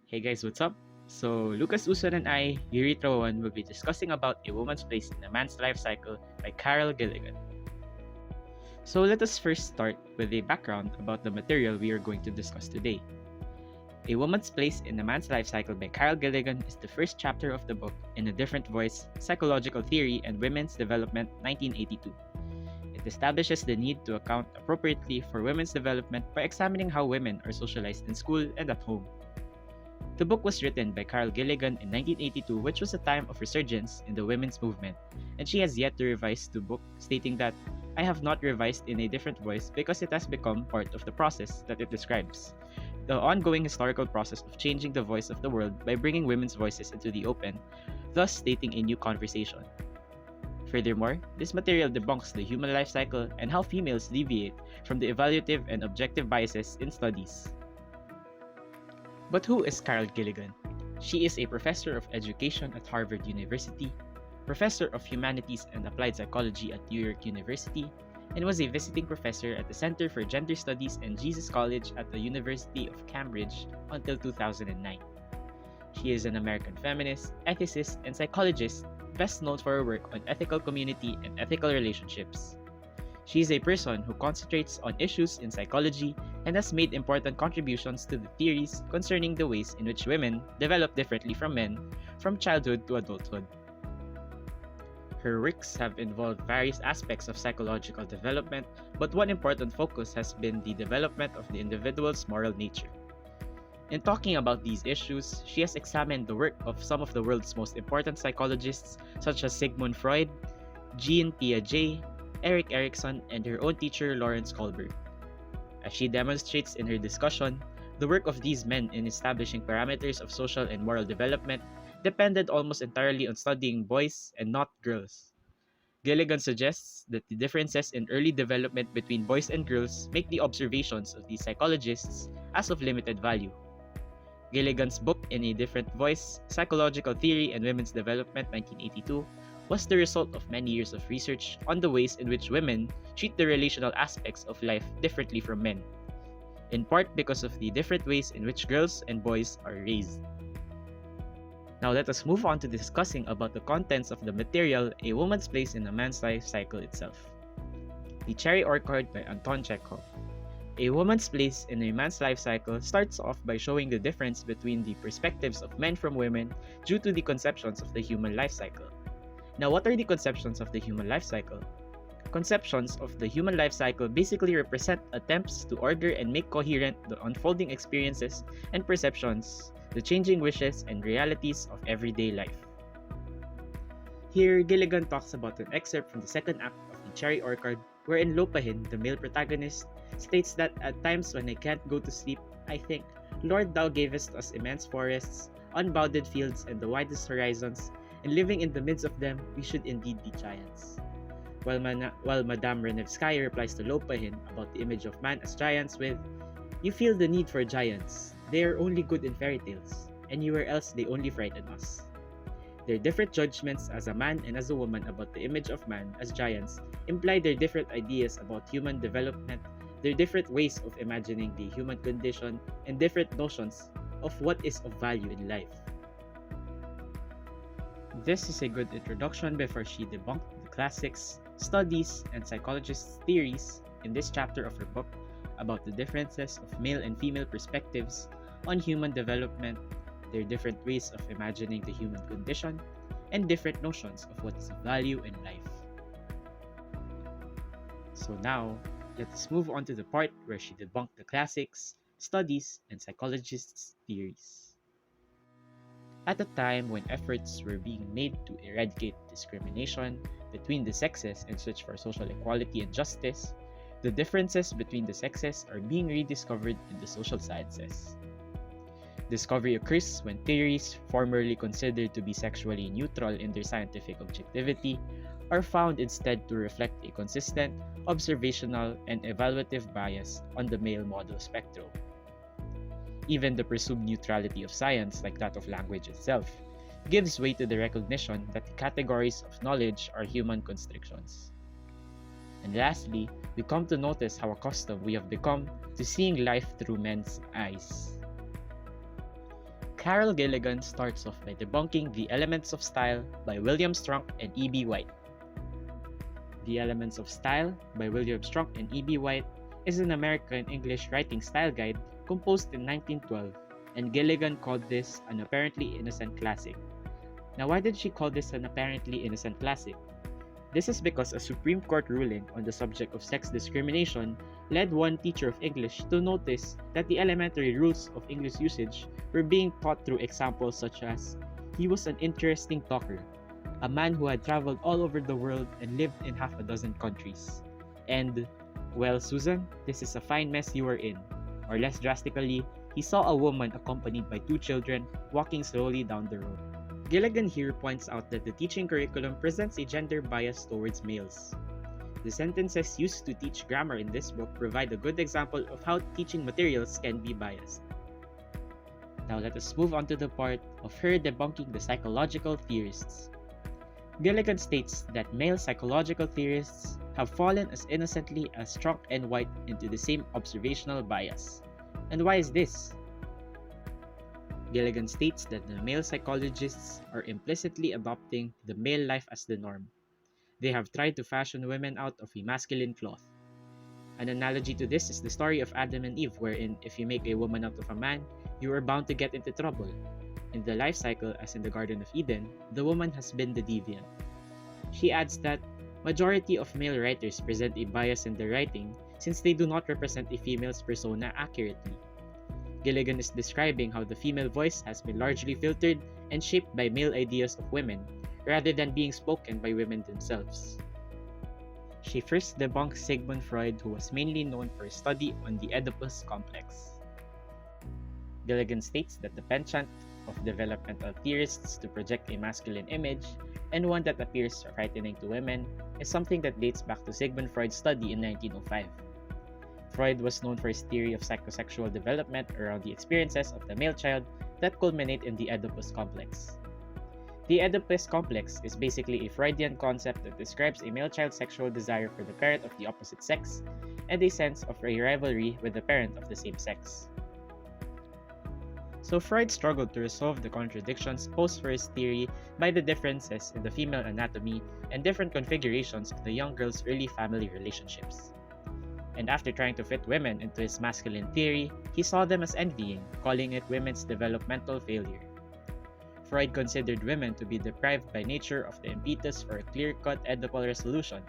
Hey guys, what's up? So, Lucas Uson and I, Yuri Trawon, will be discussing about A Woman's Place in a Man's Life Cycle by Carol Gilligan. So, let us first start with a background about the material we are going to discuss today. A Woman's Place in a Man's Life Cycle by Carol Gilligan is the first chapter of the book In a Different Voice, Psychological Theory and Women's Development, 1982. It establishes the need to account appropriately for women's development by examining how women are socialized in school and at home. The book was written by Carol Gilligan in 1982, which was a time of resurgence in the women's movement, and she has yet to revise the book, stating that, "I have not revised in a different voice because it has become part of the process that it describes. The ongoing historical process of changing the voice of the world by bringing women's voices into the open, thus stating a new conversation." Furthermore, this material debunks the human life cycle and how females deviate from the evaluative and objective biases in studies. But who is Carol Gilligan? She is a professor of education at Harvard University, professor of humanities and applied psychology at New York University, and was a visiting professor at the Center for Gender Studies and Jesus College at the University of Cambridge until 2009. She is an American feminist, ethicist, and psychologist, best known for her work on ethical community and ethical relationships. She is a person who concentrates on issues in psychology and has made important contributions to the theories concerning the ways in which women develop differently from men from childhood to adulthood. Her works have involved various aspects of psychological development, but one important focus has been the development of the individual's moral nature. In talking about these issues, she has examined the work of some of the world's most important psychologists such as Sigmund Freud, Jean Piaget, Erik Erikson, and her own teacher Lawrence Kohlberg. As she demonstrates in her discussion, the work of these men in establishing parameters of social and moral development depended almost entirely on studying boys and not girls. Gilligan suggests that the differences in early development between boys and girls make the observations of these psychologists as of limited value. Gilligan's book In a Different Voice, Psychological Theory and Women's Development, 1982, was the result of many years of research on the ways in which women treat the relational aspects of life differently from men, in part because of the different ways in which girls and boys are raised. Now let us move on to discussing about the contents of the material A Woman's Place in a Man's Life Cycle itself. The Cherry Orchard by Anton Chekhov. A Woman's Place in a Man's Life Cycle starts off by showing the difference between the perspectives of men from women due to the conceptions of the human life cycle. Now, what are the conceptions of the human life cycle? Conceptions of the human life cycle basically represent attempts to order and make coherent the unfolding experiences and perceptions, the changing wishes and realities of everyday life. Here, Gilligan talks about an excerpt from the second act of The Cherry Orchard, wherein Lopahin, the male protagonist, states that at times when I can't go to sleep, I think, Lord, thou gavest us immense forests, unbounded fields, and the widest horizons, and living in the midst of them, we should indeed be giants. While Madame Renevskaya replies to Lopahin about the image of man as giants with, "You feel the need for giants. They are only good in fairy tales. Anywhere else they only frighten us." Their different judgments as a man and as a woman about the image of man as giants imply their different ideas about human development, their different ways of imagining the human condition, and different notions of what is of value in life. This is a good introduction before she debunked the classics, studies, and psychologists' theories in this chapter of her book about the differences of male and female perspectives on human development, their different ways of imagining the human condition, and different notions of what is of value in life. So now, let us move on to the part where she debunked the classics, studies, and psychologists' theories. At a time when efforts were being made to eradicate discrimination between the sexes and search for social equality and justice, the differences between the sexes are being rediscovered in the social sciences. Discovery occurs when theories formerly considered to be sexually neutral in their scientific objectivity are found instead to reflect a consistent, observational, and evaluative bias on the male model spectrum. Even the presumed neutrality of science, like that of language itself, gives way to the recognition that the categories of knowledge are human constrictions. And lastly, we come to notice how accustomed we have become to seeing life through men's eyes. Carol Gilligan starts off by debunking The Elements of Style by William Strunk and E.B. White. The Elements of Style by William Strunk and E.B. White is an American English writing style guide composed in 1912, and Gilligan called this an apparently innocent classic. Now, why did she call this an apparently innocent classic? This is because a Supreme Court ruling on the subject of sex discrimination led one teacher of English to notice that the elementary rules of English usage were being taught through examples such as, "He was an interesting talker, a man who had traveled all over the world and lived in half a dozen countries," and, "Well, Susan, this is a fine mess you are in," or less drastically, "He saw a woman accompanied by 2 children walking slowly down the road." Gilligan here points out that the teaching curriculum presents a gender bias towards males. The sentences used to teach grammar in this book provide a good example of how teaching materials can be biased. Now let us move on to the part of her debunking the psychological theorists. Gilligan states that male psychological theorists have fallen as innocently as Strunk and White into the same observational bias. And why is this? Gilligan states that the male psychologists are implicitly adopting the male life as the norm. They have tried to fashion women out of a masculine cloth. An analogy to this is the story of Adam and Eve, wherein if you make a woman out of a man, you are bound to get into trouble. In the life cycle, as in the Garden of Eden, the woman has been the deviant. She adds that majority of male writers present a bias in their writing since they do not represent a female's persona accurately. Gilligan is describing how the female voice has been largely filtered and shaped by male ideas of women, rather than being spoken by women themselves. She first debunks Sigmund Freud, who was mainly known for his study on the Oedipus complex. Gilligan states that the penchant of developmental theorists to project a masculine image, and one that appears frightening to women, is something that dates back to Sigmund Freud's study in 1905. Freud was known for his theory of psychosexual development around the experiences of the male child that culminate in the Oedipus complex. The Oedipus complex is basically a Freudian concept that describes a male child's sexual desire for the parent of the opposite sex and a sense of a rivalry with the parent of the same sex. So Freud struggled to resolve the contradictions posed for his theory by the differences in the female anatomy and different configurations of the young girl's early family relationships. And after trying to fit women into his masculine theory, he saw them as envying, calling it women's developmental failure. Freud considered women to be deprived by nature of the impetus for a clear-cut Oedipal resolution.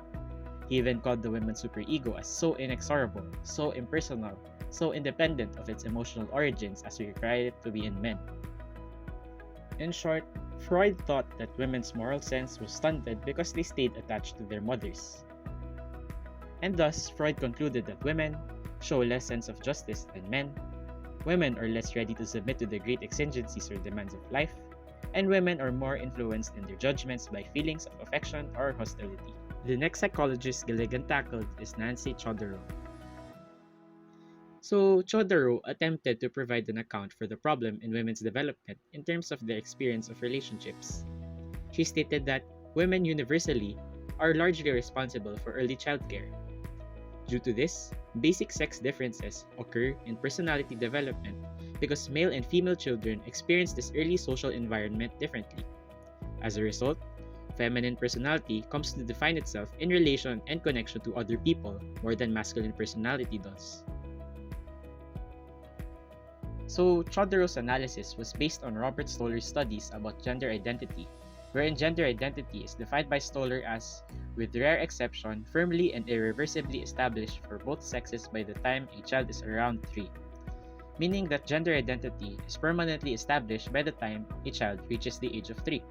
He even called the women's superego as so inexorable, so impersonal, so independent of its emotional origins as we require it to be in men. In short, Freud thought that women's moral sense was stunted because they stayed attached to their mothers. And thus, Freud concluded that women show less sense of justice than men, women are less ready to submit to the great exigencies or demands of life, and women are more influenced in their judgments by feelings of affection or hostility. The next psychologist Gilligan tackled is Nancy Chodorow. So, Chodorow attempted to provide an account for the problem in women's development in terms of their experience of relationships. She stated that women universally are largely responsible for early childcare. Due to this, basic sex differences occur in personality development because male and female children experience this early social environment differently. As a result, feminine personality comes to define itself in relation and connection to other people more than masculine personality does. So, Chodorow's analysis was based on Robert Stoller's studies about gender identity, wherein gender identity is defined by Stoller as, with rare exception, firmly and irreversibly established for both sexes by the time a child is around 3, meaning that gender identity is permanently established by the time a child reaches the age of 3.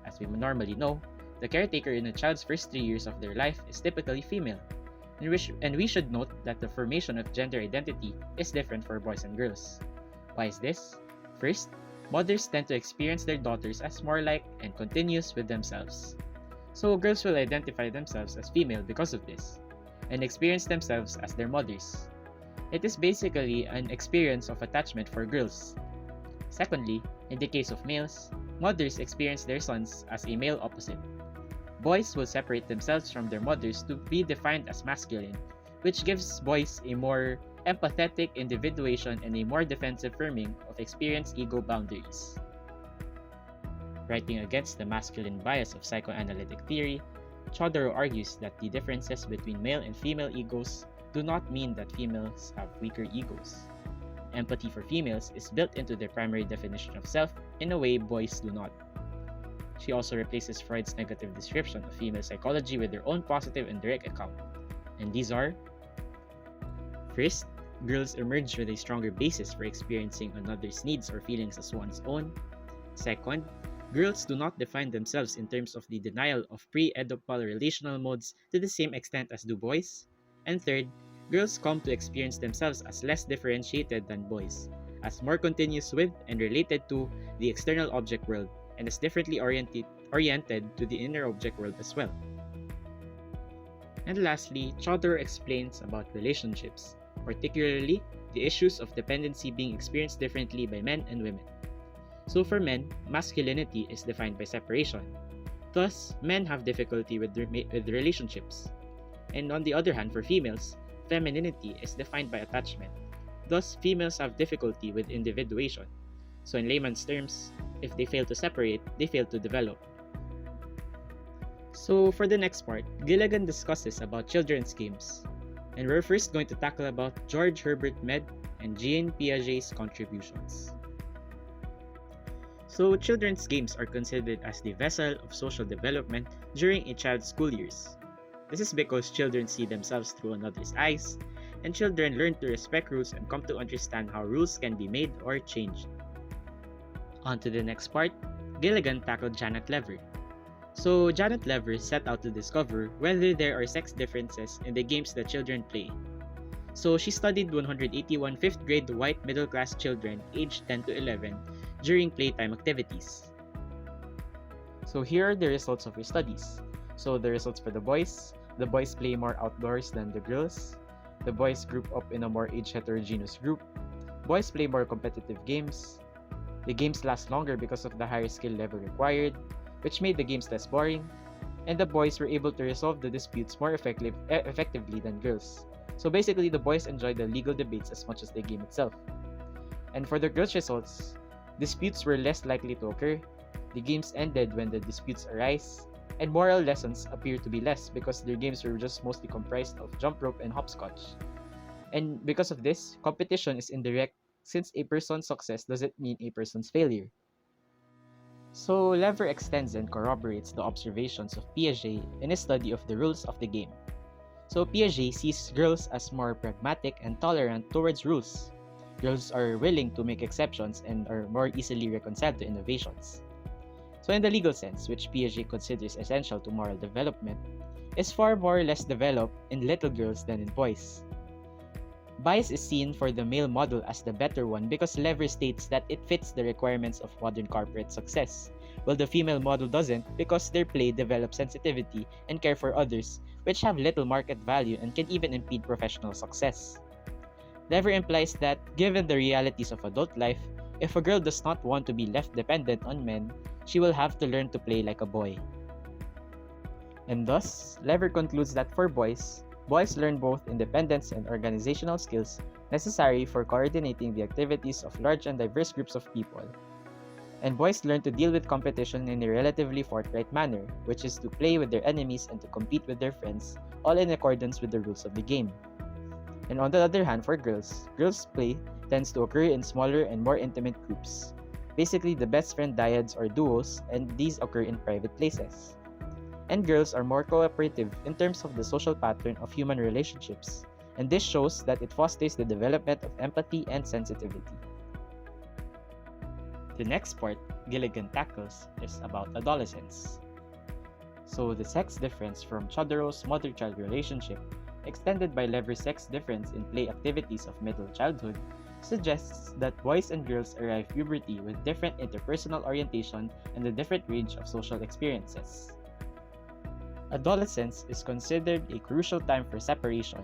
As we normally know, the caretaker in a child's first 3 years of their life is typically female, and we should note that the formation of gender identity is different for boys and girls. Why is this? First, mothers tend to experience their daughters as more like and continuous with themselves. So girls will identify themselves as female because of this, and experience themselves as their mothers. It is basically an experience of attachment for girls. Secondly, in the case of males, mothers experience their sons as a male opposite. Boys will separate themselves from their mothers to be defined as masculine, which gives boys a more empathetic individuation, and a more defensive firming of experienced ego boundaries. Writing against the masculine bias of psychoanalytic theory, Chodorow argues that the differences between male and female egos do not mean that females have weaker egos. Empathy for females is built into their primary definition of self in a way boys do not. She also replaces Freud's negative description of female psychology with their own positive and direct account. And these are: first, girls emerge with a stronger basis for experiencing another's needs or feelings as one's own. Second, girls do not define themselves in terms of the denial of pre-Oedipal relational modes to the same extent as do boys. And third, girls come to experience themselves as less differentiated than boys, as more continuous with and related to the external object world, and as differently oriented to the inner object world as well. And lastly, Chodorow explains about relationships, particularly the issues of dependency being experienced differently by men and women. So for men, masculinity is defined by separation. Thus, men have difficulty with relationships. And on the other hand, for females, femininity is defined by attachment. Thus, females have difficulty with individuation. So in layman's terms, if they fail to separate, they fail to develop. So for the next part, Gilligan discusses about children's games. And we're first going to tackle about George Herbert Mead and Jean Piaget's contributions. So children's games are considered as the vessel of social development during a child's school years. This is because children see themselves through another's eyes, and children learn to respect rules and come to understand how rules can be made or changed. On to the next part, Gilligan tackled Janet Lever. So Janet Lever set out to discover whether there are sex differences in the games that children play. So she studied 181 5th grade white middle class children aged 10 to 11 during playtime activities. So here are the results of her studies. So the results for the boys play more outdoors than the girls. The boys group up in a more age heterogeneous group. Boys play more competitive games. The games last longer because of the higher skill level required, which made the games less boring. And the boys were able to resolve the disputes more effectively than girls. So basically, the boys enjoyed the legal debates as much as the game itself. And for the girls' results, disputes were less likely to occur. The games ended when the disputes arise, and moral lessons appear to be less because their games were just mostly comprised of jump rope and hopscotch. And because of this, competition is indirect since a person's success doesn't mean a person's failure. So Lever extends and corroborates the observations of Piaget in his study of the rules of the game. So Piaget sees girls as more pragmatic and tolerant towards rules. Girls are willing to make exceptions and are more easily reconciled to innovations. So in the legal sense, which Piaget considers essential to moral development, is far more or less developed in little girls than in boys. Bias is seen for the male model as the better one because Lever states that it fits the requirements of modern corporate success, while the female model doesn't because their play develops sensitivity and care for others, which have little market value and can even impede professional success. Lever implies that, given the realities of adult life, if a girl does not want to be left dependent on men, she will have to learn to play like a boy. And thus, Lever concludes that for boys learn both independence and organizational skills necessary for coordinating the activities of large and diverse groups of people. And boys learn to deal with competition in a relatively forthright manner, which is to play with their enemies and to compete with their friends, all in accordance with the rules of the game. And on the other hand, for girls play tends to occur in smaller and more intimate groups. Basically, the best friend dyads or duos, and these occur in private places. And girls are more cooperative in terms of the social pattern of human relationships, and this shows that it fosters the development of empathy and sensitivity. The next part Gilligan tackles is about adolescence. So the sex difference from Chodorow's mother-child relationship, extended by Lever's sex difference in play activities of middle childhood, suggests that boys and girls arrive puberty with different interpersonal orientation and a different range of social experiences. Adolescence is considered a crucial time for separation,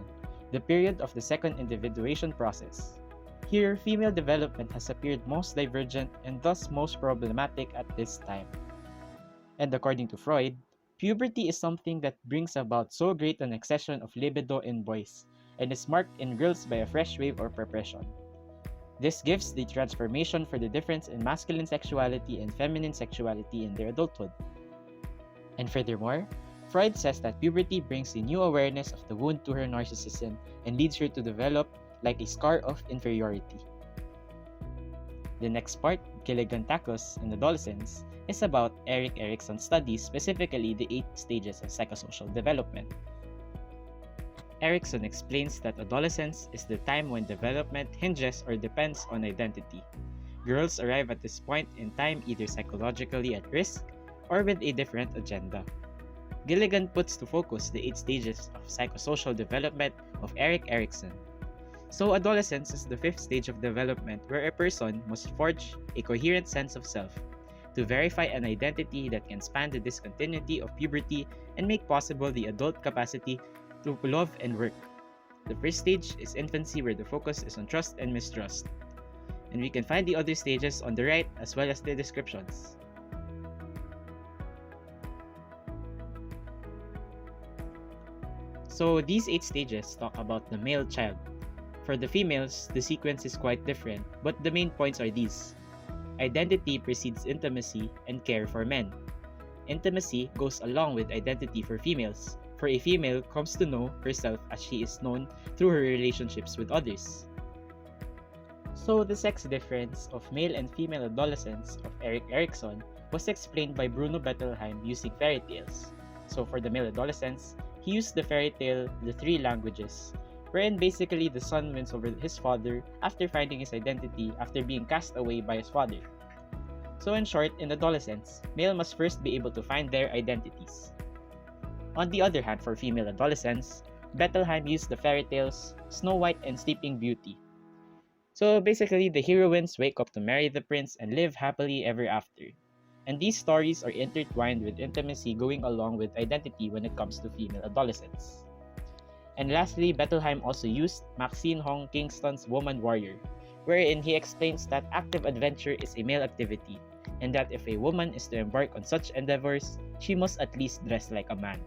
the period of the second individuation process. Here, female development has appeared most divergent and thus most problematic at this time. And according to Freud, puberty is something that brings about so great an accession of libido in boys, and is marked in girls by a fresh wave or repression. This gives the transformation for the difference in masculine sexuality and feminine sexuality in their adulthood. And furthermore, Freud says that puberty brings a new awareness of the wound to her narcissism and leads her to develop like a scar of inferiority. The next part Gilligan tackles in adolescence is about Erik Erikson's studies, specifically the 8 stages of psychosocial development. Erikson explains that adolescence is the time when development hinges or depends on identity. Girls arrive at this point in time either psychologically at risk or with a different agenda. Gilligan puts to focus the 8 stages of psychosocial development of Erik Erikson. So adolescence is the 5th stage of development where a person must forge a coherent sense of self to verify an identity that can span the discontinuity of puberty and make possible the adult capacity to love and work. The first stage is infancy, where the focus is on trust and mistrust. And we can find the other stages on the right as well as the descriptions. So these 8 stages talk about the male child. For the females, the sequence is quite different, but the main points are these. Identity precedes intimacy and care for men. Intimacy goes along with identity for females, for a female comes to know herself as she is known through her relationships with others. So the sex difference of male and female adolescence of Erik Erikson was explained by Bruno Bettelheim using fairy tales. So for the male adolescents, he used the fairy tale The Three Languages, wherein basically the son wins over his father after finding his identity after being cast away by his father. So in short, in adolescence, male must first be able to find their identities. On the other hand, for female adolescents, Bettelheim used the fairy tales Snow White and Sleeping Beauty. So basically, the heroines wake up to marry the prince and live happily ever after. And these stories are intertwined with intimacy going along with identity when it comes to female adolescents. And lastly, Bettelheim also used Maxine Hong Kingston's Woman Warrior, wherein he explains that active adventure is a male activity, and that if a woman is to embark on such endeavors, she must at least dress like a man.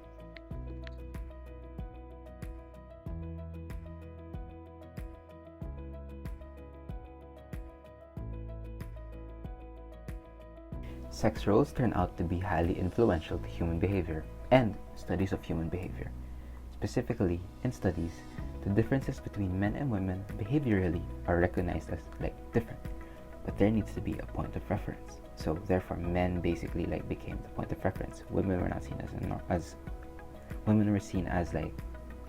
Sex roles turn out to be highly influential to human behavior and studies of human behavior. Specifically, in studies, the differences between men and women behaviorally are recognized as different, but there needs to be a point of reference. So therefore, men basically became the point of reference. Women were not seen as women were seen as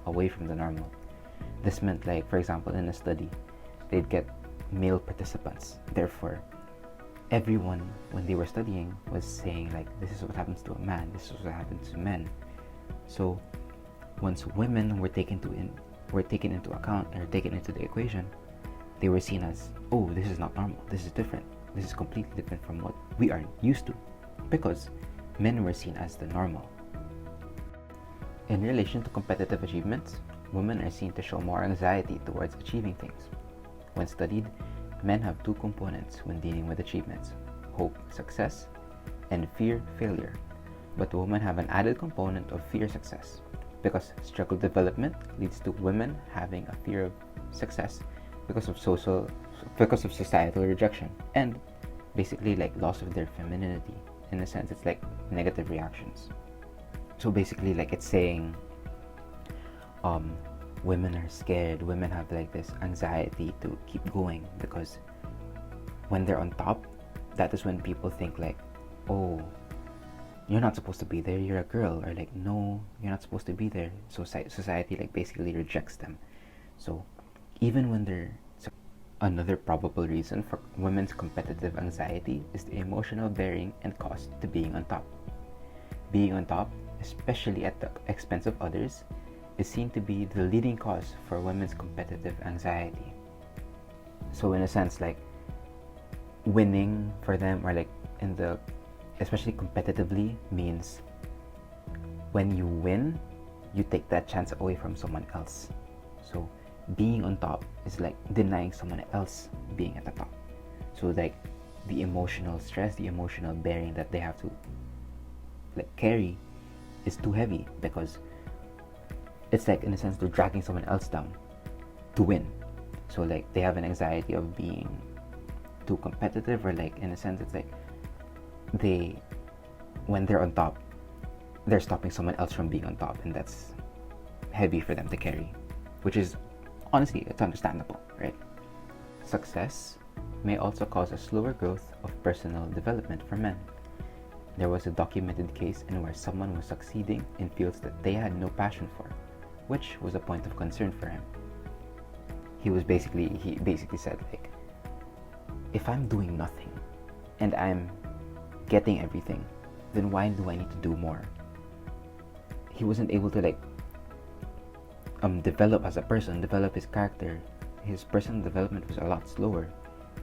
away from the normal. This meant for example, in a study, they'd get male participants. Therefore, everyone when they were studying was saying this is what happens to a man, this is what happens to men. So once women were taken into account or taken into the equation, they were seen as, oh, this is not normal, this is different, this is completely different from what we are used to, because men were seen as the normal. In relation to competitive achievements, women are seen to show more anxiety towards achieving things. When studied, men have 2 components when dealing with achievements: hope, success, and fear, failure. But women have an added component of fear, success, because struggle development leads to women having a fear of success because of societal rejection, and basically loss of their femininity. In a sense, it's negative reactions. So basically it's saying women are scared, women have this anxiety to keep going, because when they're on top, that is when people think oh, you're not supposed to be there, you're a girl, or no, you're not supposed to be there. So society basically rejects them. So even when they're another probable reason for women's competitive anxiety is the emotional bearing and cost to being on top. Being on top, especially at the expense of others, is seen to be the leading cause for women's competitive anxiety. So in a sense, winning for them, or especially competitively, means when you win, you take that chance away from someone else. So being on top is denying someone else being at the top. So the emotional stress, the emotional bearing that they have to carry is too heavy, because it's in a sense they're dragging someone else down. to win. So like they have an anxiety of being too competitive, or like in a sense it's like they, when they're on top, they're stopping someone else from being on top, and that's heavy for them to carry, which is honestly, it's understandable, right? Success may also cause a slower growth of personal development for men. There was a documented case in where someone was succeeding in fields that they had no passion for, which was a point of concern for him. He basically said, like, if I'm doing nothing and I'm getting everything, then why do I need to do more? He wasn't able to like develop as a person, develop his character. His personal development was a lot slower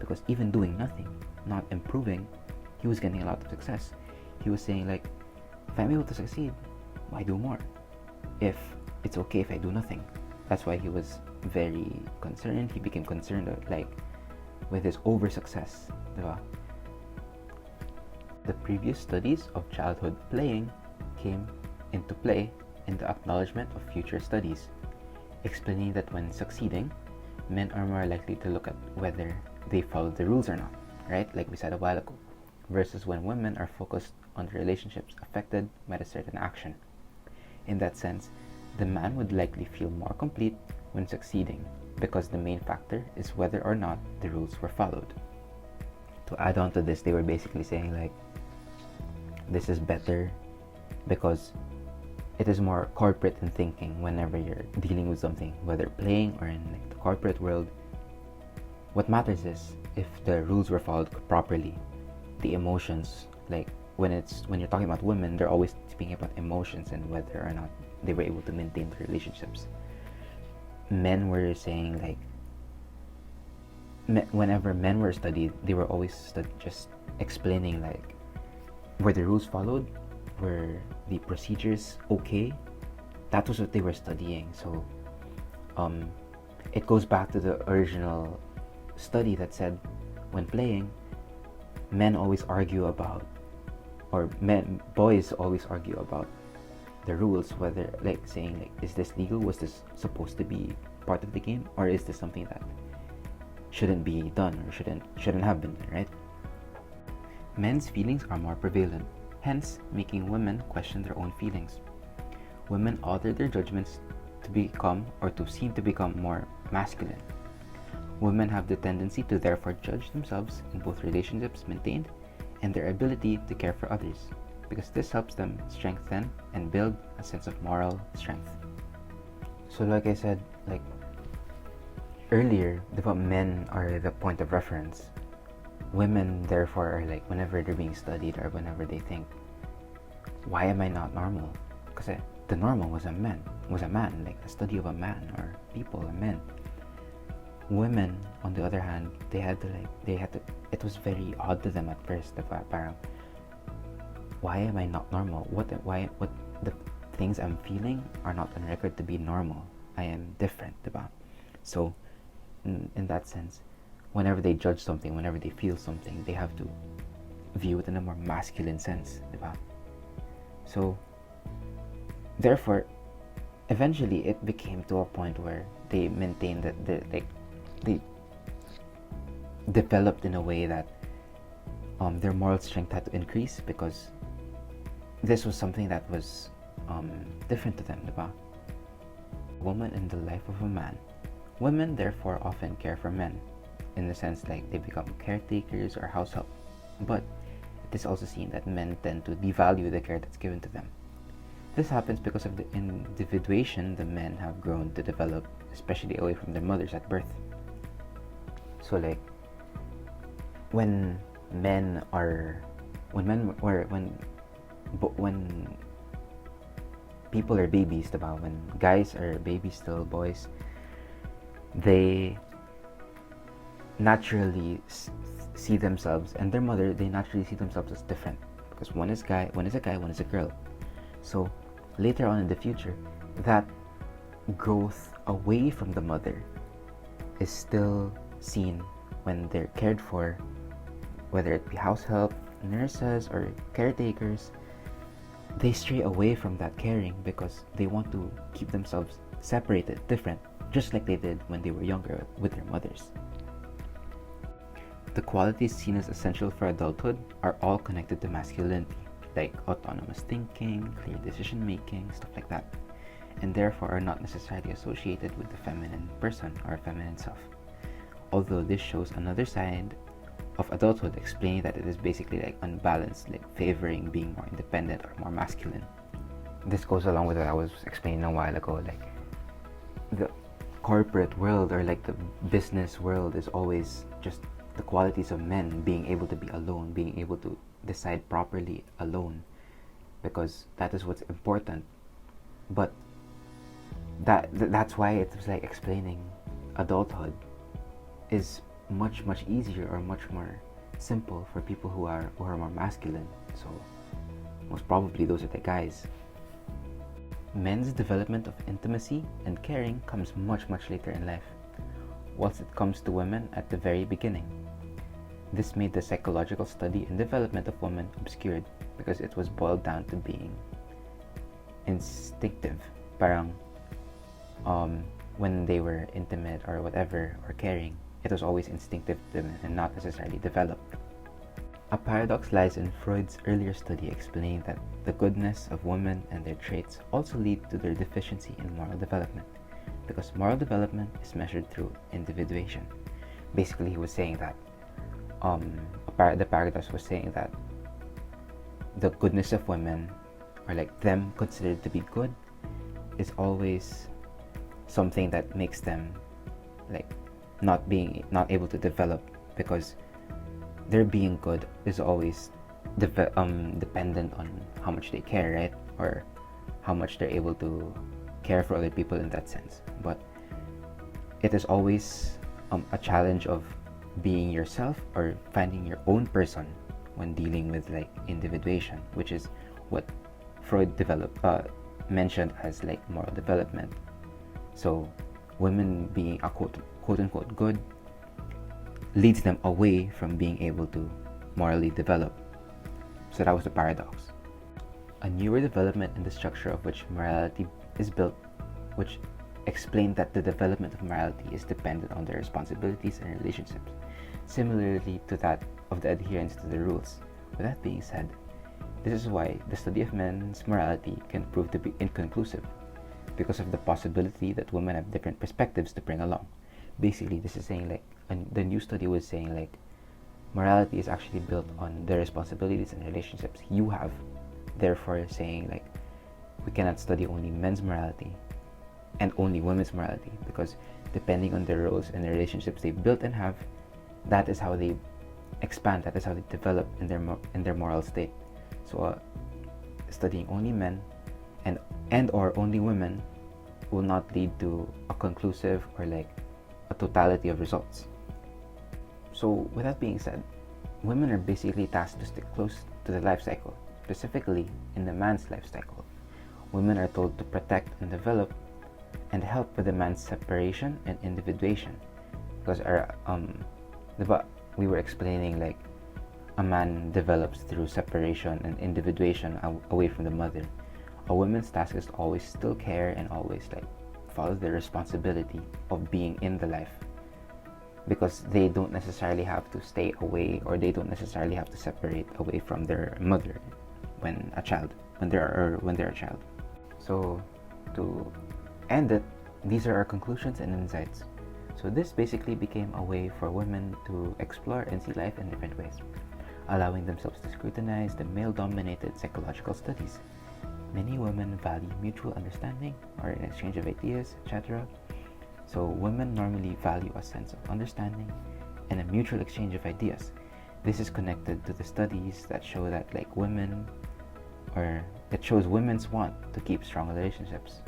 because even doing nothing, not improving, he was getting a lot of success. He was saying, like, if I'm able to succeed, why do more? If it's okay if I do nothing. That's why he was very concerned. He became concerned like with his over success, diba? The previous studies of childhood playing came into play in the acknowledgement of future studies, explaining that when succeeding, men are more likely to look at whether they followed the rules or not, right? Like we said a while ago, versus when women are focused on the relationships affected by a certain action. In that sense, the man would likely feel more complete when succeeding because the main factor is whether or not the rules were followed. To add on to this, they were basically saying, like, this is better because it is more corporate in thinking whenever you're dealing with something, whether playing or in like the corporate world. What matters is if the rules were followed properly. The emotions, like when you're talking about women, they're always speaking about emotions and whether or not they were able to maintain the relationships. Men were saying, like, whenever men were studied, they were always just explaining, like, were the rules followed, were the procedures okay. That was what they were studying. So it goes back to the original study that said when playing, men always argue about, or boys always argue about the rules, whether, like, saying, like, is this legal? Was this supposed to be part of the game, or is this something that shouldn't be done or shouldn't have been done, right? Men's feelings are more prevalent, hence making women question their own feelings. Women alter their judgments to become, or to seem to become, more masculine. Women have the tendency to therefore judge themselves in both relationships maintained and their ability to care for others, because this helps them strengthen and build a sense of moral strength. So like I said, like earlier, the men are the point of reference. Women therefore are like, whenever they're being studied or whenever they think, why am I not normal? Because the normal was a man, like a study of a man or people, a men. Women, on the other hand, they had to, it was very odd to them at first. Parang, why am I not normal? What the things I'm feeling are not on record to be normal. I am different, diba? So, in that sense, whenever they judge something, whenever they feel something, they have to view it in a more masculine sense, diba? So, therefore, eventually it became to a point where they maintained that they developed in a way that their moral strength had to increase, because this was something that was different to them, diba? Woman in the life of a man. Women therefore often care for men, in the sense like they become caretakers or house help. But it is also seen that men tend to devalue the care that's given to them. This happens because of the individuation the men have grown to develop, especially away from their mothers at birth. So like when people are babies, diba? When guys are babies still, boys, they naturally see themselves and their mother, they naturally see themselves as different, because one is a guy, one is a girl. So later on in the future, that growth away from the mother is still seen when they're cared for, whether it be house help, nurses, or caretakers. They stray away from that caring because they want to keep themselves separated, different. just like they did when they were younger with their mothers. The qualities seen as essential for adulthood are all connected to masculinity, like autonomous thinking, clear decision making, stuff like that, and therefore are not necessarily associated with the feminine person or feminine self. Although this shows another side of adulthood, explaining that it is basically like unbalanced, like favoring being more independent or more masculine. This goes along with what I was explaining a while ago, like the corporate world or like the business world is always just the qualities of men being able to be alone, being able to decide properly alone, because that is what's important. But that's why it was like explaining adulthood is much easier or much more simple for people who are more masculine. So most probably those are the guys. Men's development of intimacy and caring comes much later in life, whilst it comes to women at the very beginning. This made the psychological study and development of women obscured because it was boiled down to being instinctive. Parang when they were intimate or whatever or caring, it was always instinctive to them and not necessarily developed. A paradox lies in Freud's earlier study explaining that the goodness of women and their traits also lead to their deficiency in moral development, because moral development is measured through individuation. Basically, he was saying that the paradox was saying that the goodness of women, or like them considered to be good, is always something that makes them like not able to develop, because their being good is always dependent on how much they care, right? Or how much they're able to care for other people in that sense. But it is always a challenge of being yourself or finding your own person when dealing with like individuation, which is what Freud mentioned as like moral development. So women being a quote unquote good leads them away from being able to morally develop. So that was the paradox. A newer development in the structure of which morality is built, which explained that the development of morality is dependent on their responsibilities and relationships, similarly to that of the adherence to the rules. With that being said, this is why the study of men's morality can prove to be inconclusive, because of the possibility that women have different perspectives to bring along. Basically, this is saying like, the new study was saying like, morality is actually built on the responsibilities and relationships you have. Therefore, saying like, we cannot study only men's morality and only women's morality, because depending on their roles and the relationships they built and have, that is how they expand, that is how they develop in their moral state. So studying only men and or only women will not lead to a conclusive or like a totality of results. So with that being said, women are basically tasked to stick close to the life cycle, specifically in the man's life cycle. Women are told to protect and develop and help with the man's separation and individuation, because we were explaining like a man develops through separation and individuation away from the mother. A woman's task is to always still care and always like follow the responsibility of being in the life, because they don't necessarily have to stay away, or they don't necessarily have to separate away from their mother when they're a child. So to end it, these are our conclusions and insights. So this basically became a way for women to explore and see life in different ways, allowing themselves to scrutinize the male-dominated psychological studies. Many women value mutual understanding or an exchange of ideas, etc. So women normally value a sense of understanding and a mutual exchange of ideas. This is connected to the studies that show that like women, or it shows women's want to keep strong relationships.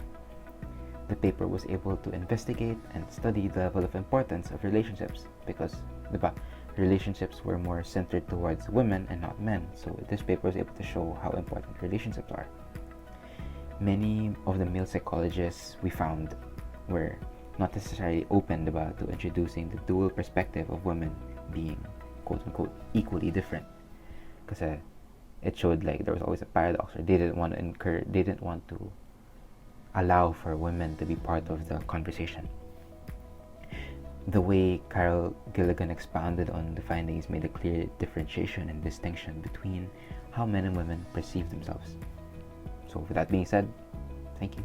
The paper was able to investigate and study the level of importance of relationships, because the relationships were more centered towards women and not men. So this paper was able to show how important relationships are. Many of the male psychologists we found were not necessarily open to introducing the dual perspective of women being quote unquote equally different, because it showed like there was always a paradox, or they didn't want to allow for women to be part of the conversation. The way Carol Gilligan expounded on the findings made a clear differentiation and distinction between how men and women perceive themselves. So with that being said, thank you.